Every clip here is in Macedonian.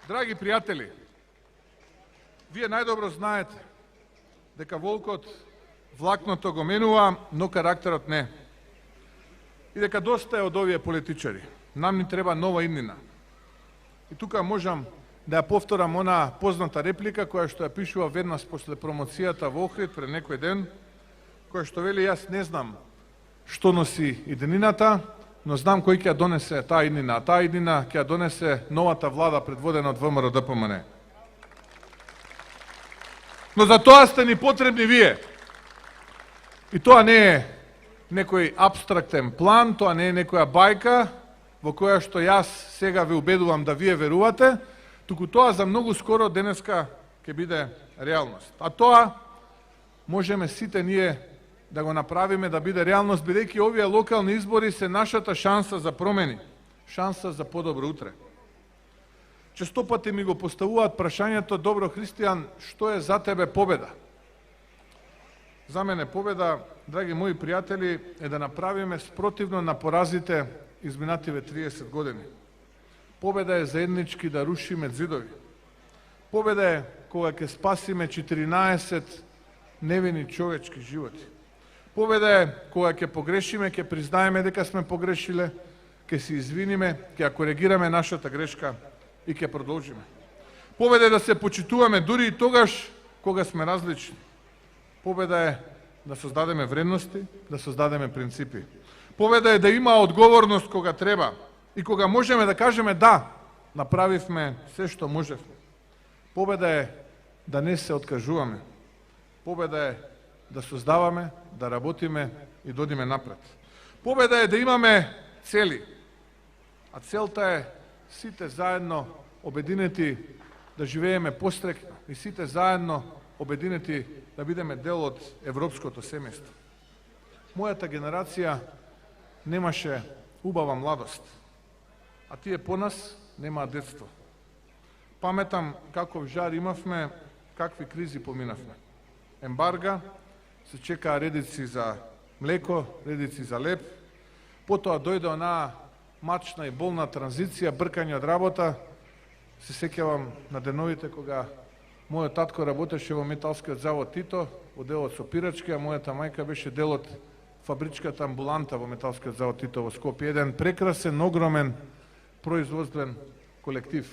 Драги пријатели, вие најдобро знаете дека волкот влакното го менува, но карактерот не. И дека доста е од овие политичари. Нам ни треба нова иднина. И тука можам да ја повторам она позната реплика која што ја пишува веднаш после промоцијата во Охрид пред некој ден, која што вели: јас не знам што носи иднината, но знам кој ќе ја донесе таа иднина. А таа иднина ќе ја донесе новата влада предводена од ВМРО ДПМН. Но за тоа сте ни потребни вие. И тоа не е некој абстрактен план, тоа не е некоја бајка во која што јас сега ве убедувам да вие верувате, туку тоа за многу скоро денеска ќе биде реалност. А тоа можеме сите ние да го направиме да биде реалност, бидејќи овие локални избори се нашата шанса за промени, шанса за подобро утре. Често пати ми го поставуваат прашањето: добро, Христијан, што е за тебе победа? За мене победа, драги мои пријатели, е да направиме спротивно на поразите изминативе 30 години. Победа е заеднички да рушиме зидови. Победа е кога ќе спасиме 14 невини човечки животи. Победа е кога ќе погрешиме, ќе признаеме дека сме погрешиле, ќе се извиниме, ќе ја коригираме нашата грешка и ќе продолжиме. Победа е да се почитуваме дури и тогаш кога сме различни. Победа е да создадеме вредности, да создадеме принципи. Победа е да има одговорност кога треба и кога можеме да кажеме: да, направивме се што можевме. Победа е да не се откажуваме. Победа е да создаваме, да работиме и додиме напред. Победа е да имаме цели. А целта е сите заедно обединети да живееме пострекно и сите заедно обединети да бидеме дел од европското семејство. Мојата генерација немаше убава младост, а тие по нас немаат детство. Паметам каков жар имавме, какви кризи поминавме. Ембарга, се чекаа редици за млеко, редици за леб, потоа дојде онаа мачна и болна транзиција, бркање од работа. Се сеќавам на деновите кога мојот татко работеше во металскиот завод Тито, во делот со пирачки, а мојата мајка беше дел од фабричката амбуланта во металскиот завод Тито во Скопје. Еден прекрасен, огромен производствен колектив.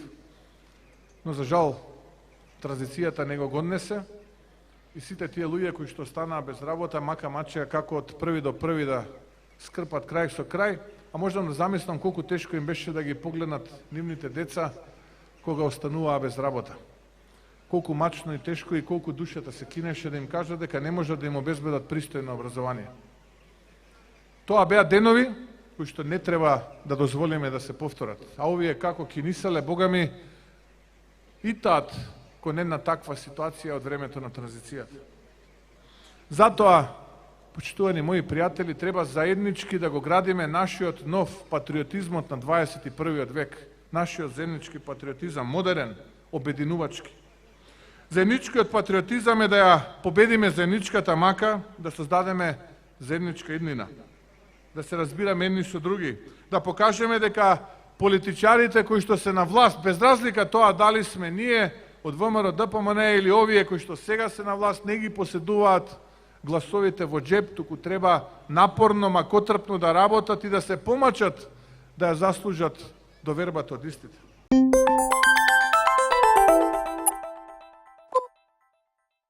Но за жал транзицијата не го однесе и сите тие луѓе кои што останаа без работа мака мачеа како од први до први да скрпат крај со крај, а можам да замислам колку тешко им беше да ги погледнат нивните деца кога остануваа без работа. Колку мачно и тешко и колку душата се кинеше да им кажат дека не можат да им обезбедат пристојно образование. Тоа беа денови кои што не треба да дозволиме да се повторат. А овие како кинисале, Бога ми, и таат кон една таква ситуација од времето на транзицијата. Затоа, почитувани мои пријатели, треба заеднички да го градиме нашиот нов патриотизмот на 21. век, нашиот заеднички патриотизам, модерен, обединувачки. Заедничкиот патриотизам е да ја победиме заедничката мака, да создадеме заедничка иднина, да се разбираме едни со други, да покажеме дека политичарите кои што се на власт, без разлика тоа дали сме ние од ВМРО ДПМН или овие кои што сега се на власт, не ги поседуваат гласовите во джеп, туку треба напорно, макотрпно да работат и да се помачат да ја заслужат довербата од истите.